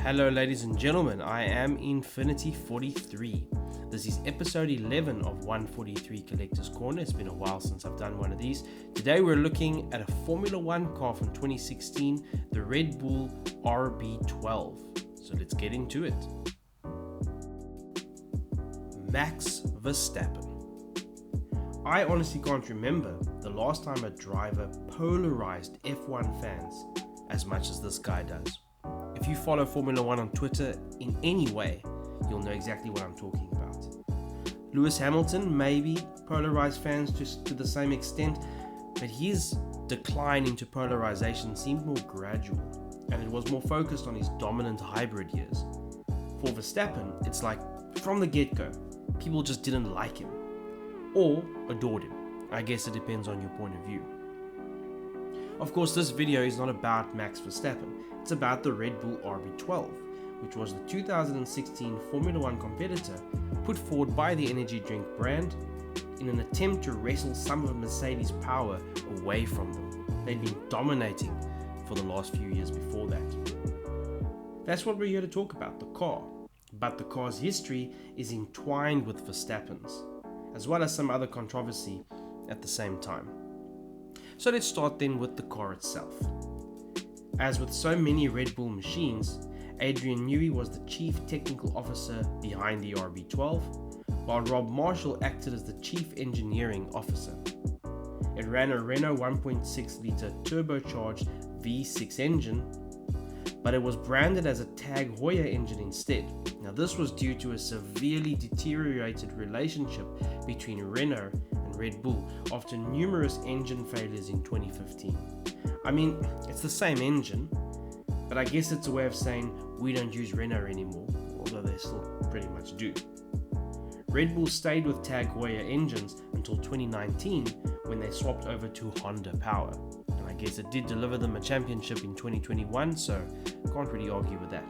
Hello ladies and gentlemen, I am Infinity43. This is episode 11 of 143 Collector's Corner. It's been a while since I've done one of these. Today we're looking at a Formula 1 car from 2016, the Red Bull RB12. So let's get into it. Max Verstappen. I honestly can't remember the last time a driver polarized F1 fans as much as this guy does. If you follow Formula 1 on Twitter in any way, you'll know exactly what I'm talking about. Lewis Hamilton maybe polarized fans to the same extent, but his decline into polarization seemed more gradual, and it was more focused on his dominant hybrid years. For Verstappen, it's like from the get-go, people just didn't like him, or adored him. I guess it depends on your point of view. Of course, this video is not about Max Verstappen, it's about the Red Bull RB12, which was the 2016 Formula 1 competitor put forward by the energy drink brand in an attempt to wrestle some of Mercedes' power away from them. They'd been dominating for the last few years before that. That's what we're here to talk about, the car. But the car's history is entwined with Verstappen's, as well as some other controversy at the same time. So let's start then with the car itself. As with so many Red Bull machines, Adrian Newey was the chief technical officer behind the RB12, while Rob Marshall acted as the chief engineering officer. It ran a Renault 1.6 litre turbocharged V6 engine, but it was branded as a Tag Heuer engine instead. Now this was due to a severely deteriorated relationship between Renault and Red Bull after numerous engine failures in 2015. I mean, it's the same engine, but I guess it's a way of saying we don't use Renault anymore, although they still pretty much do. Red Bull stayed with Tag Heuer engines until 2019 when they swapped over to Honda power. And I guess it did deliver them a championship in 2021, so can't really argue with that.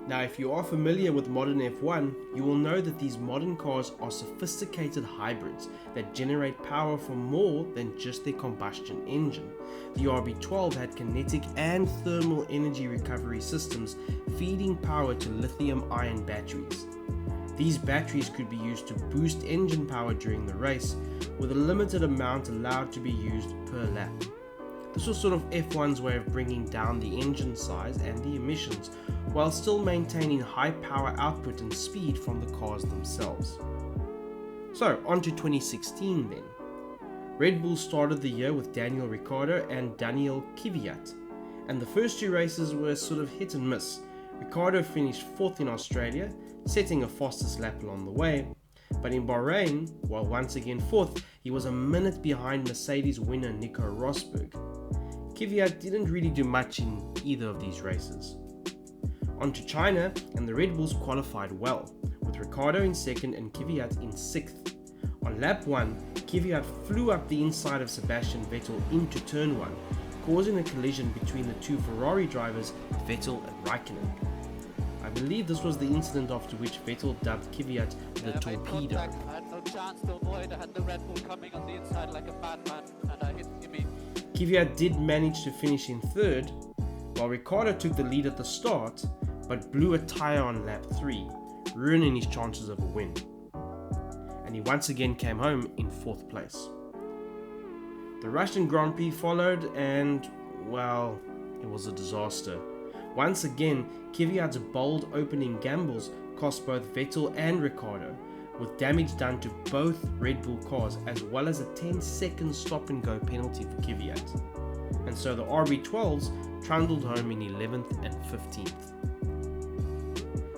Now, if you are familiar with modern F1, you will know that these modern cars are sophisticated hybrids that generate power from more than just their combustion engine. The RB12 had kinetic and thermal energy recovery systems feeding power to lithium-ion batteries. These batteries could be used to boost engine power during the race, with a limited amount allowed to be used per lap. This was sort of F1's way of bringing down the engine size and the emissions, while still maintaining high power output and speed from the cars themselves. So, on to 2016 then. Red Bull started the year with Daniel Ricciardo and Daniel Kvyat, and the first two races were sort of hit and miss. Ricciardo finished 4th in Australia, setting a fastest lap along the way, but in Bahrain, while once again 4th, he was a minute behind Mercedes winner Nico Rosberg. Kvyat didn't really do much in either of these races. On to China, and the Red Bulls qualified well, with Ricciardo in 2nd and Kvyat in 6th. On lap 1, Kvyat flew up the inside of Sebastian Vettel into turn 1, causing a collision between the two Ferrari drivers, Vettel and Raikkonen. I believe this was the incident after which Vettel dubbed Kvyat the torpedo. I had no chance to avoid. I had the Red Bull coming on the inside like a madman, and I hit him. Kvyat did manage to finish in 3rd, while Ricciardo took the lead at the start, but blew a tyre on lap 3, ruining his chances of a win. And he once again came home in 4th place. The Russian Grand Prix followed, and, well, it was a disaster. Once again, Kvyat's bold opening gambles cost both Vettel and Ricciardo, with damage done to both Red Bull cars as well as a 10-second stop-and-go penalty for Kvyat. And so the RB12s trundled home in 11th and 15th.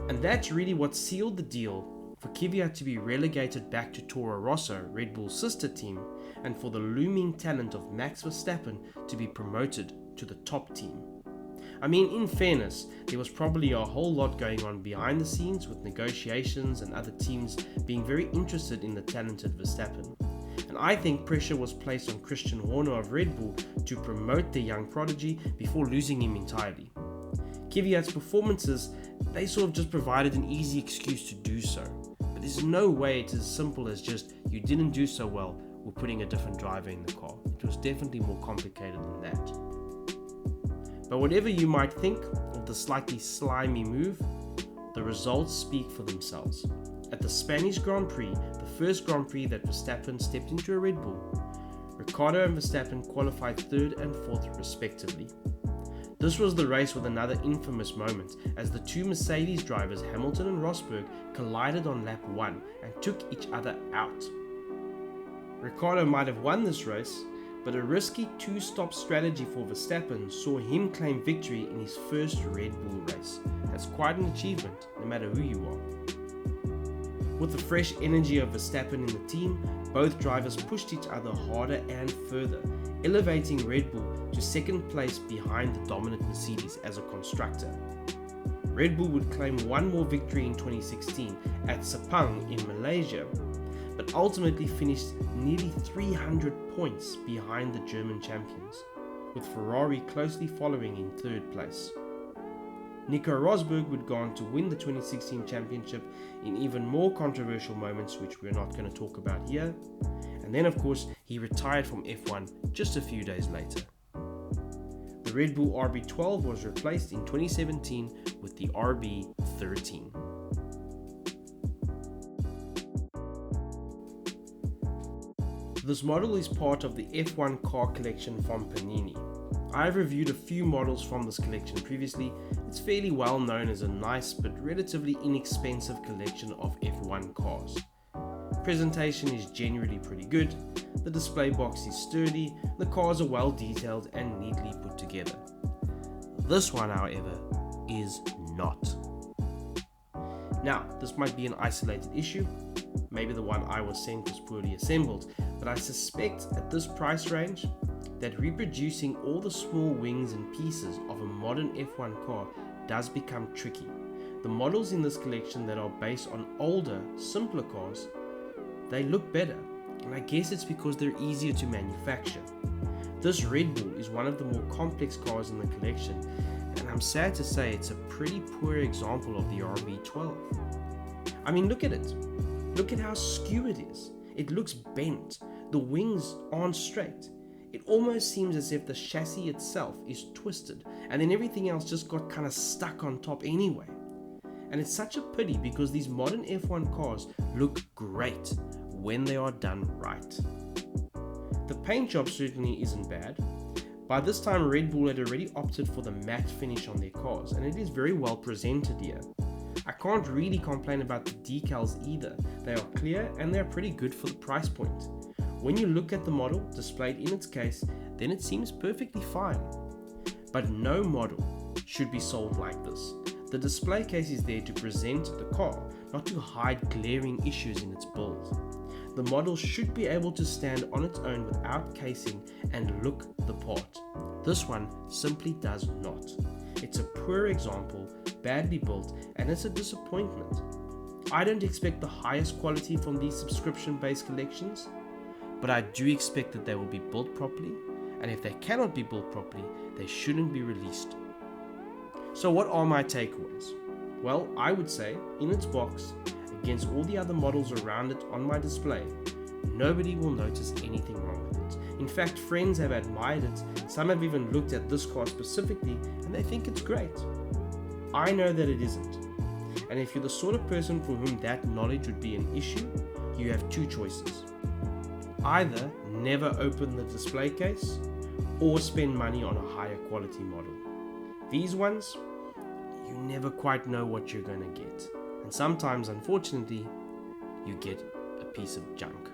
And that's really what sealed the deal for Kvyat to be relegated back to Toro Rosso, Red Bull's sister team, and for the looming talent of Max Verstappen to be promoted to the top team. I mean, in fairness, there was probably a whole lot going on behind the scenes with negotiations and other teams being very interested in the talented Verstappen. And I think pressure was placed on Christian Horner of Red Bull to promote the young prodigy before losing him entirely. Kvyat's performances, they sort of just provided an easy excuse to do so. But there's no way it's as simple as just, you didn't do so well, we're putting a different driver in the car. It was definitely more complicated than that. But whatever you might think of with a slightly slimy move, the results speak for themselves. At the Spanish Grand Prix, the first Grand Prix that Verstappen stepped into a Red Bull, Ricciardo and Verstappen qualified 3rd and 4th respectively. This was the race with another infamous moment, as the two Mercedes drivers Hamilton and Rosberg collided on lap 1 and took each other out. Ricciardo might have won this race, but a risky 2-stop strategy for Verstappen saw him claim victory in his first Red Bull race. That's quite an achievement, no matter who you are. With the fresh energy of Verstappen in the team, both drivers pushed each other harder and further, elevating Red Bull to 2nd place behind the dominant Mercedes as a constructor. Red Bull would claim one more victory in 2016 at Sepang in Malaysia, but ultimately finished nearly 300 points behind the German champions, with Ferrari closely following in 3rd place. Nico Rosberg would go on to win the 2016 championship in even more controversial moments, which we're not going to talk about here. And then, of course, he retired from F1 just a few days later. The Red Bull RB12 was replaced in 2017 with the RB13. This model is part of the F1 car collection from Panini. I've reviewed a few models from this collection previously. It's fairly well known as a nice but relatively inexpensive collection of F1 cars. Presentation is generally pretty good, the display box is sturdy, the cars are well detailed and neatly put together. This one, however, is not. Now, this might be an isolated issue, maybe the one I was sent was poorly assembled, but I suspect at this price range that reproducing all the small wings and pieces of a modern F1 car does become tricky. The models in this collection that are based on older, simpler cars, they look better, and I guess it's because they're easier to manufacture. This Red Bull is one of the more complex cars in the collection, and I'm sad to say it's a pretty poor example of the RB12. I mean, look at it. Look at how skew it is. It looks bent. The wings aren't straight. It almost seems as if the chassis itself is twisted, and then everything else just got kind of stuck on top anyway. And it's such a pity because these modern F1 cars look great when they are done right. The paint job certainly isn't bad. By this time, Red Bull had already opted for the matte finish on their cars, and it is very well presented here. I can't really complain about the decals either. They are clear and they're pretty good for the price point. When you look at the model displayed in its case, then it seems perfectly fine. But no model should be sold like this. The display case is there to present the car, not to hide glaring issues in its build. The model should be able to stand on its own without casing and look the part. This one simply does not. It's a poor example, badly built, and it's a disappointment. I don't expect the highest quality from these subscription-based collections, but I do expect that they will be built properly, and if they cannot be built properly, they shouldn't be released. So what are my takeaways? Well, I would say, in its box, against all the other models around it on my display, nobody will notice anything wrong with it. In fact, friends have admired it, some have even looked at this car specifically, and they think it's great. I know that it isn't. And if you're the sort of person for whom that knowledge would be an issue, you have two choices. Either never open the display case, or spend money on a higher quality model. These ones, you never quite know what you're going to get. And sometimes, unfortunately, you get a piece of junk.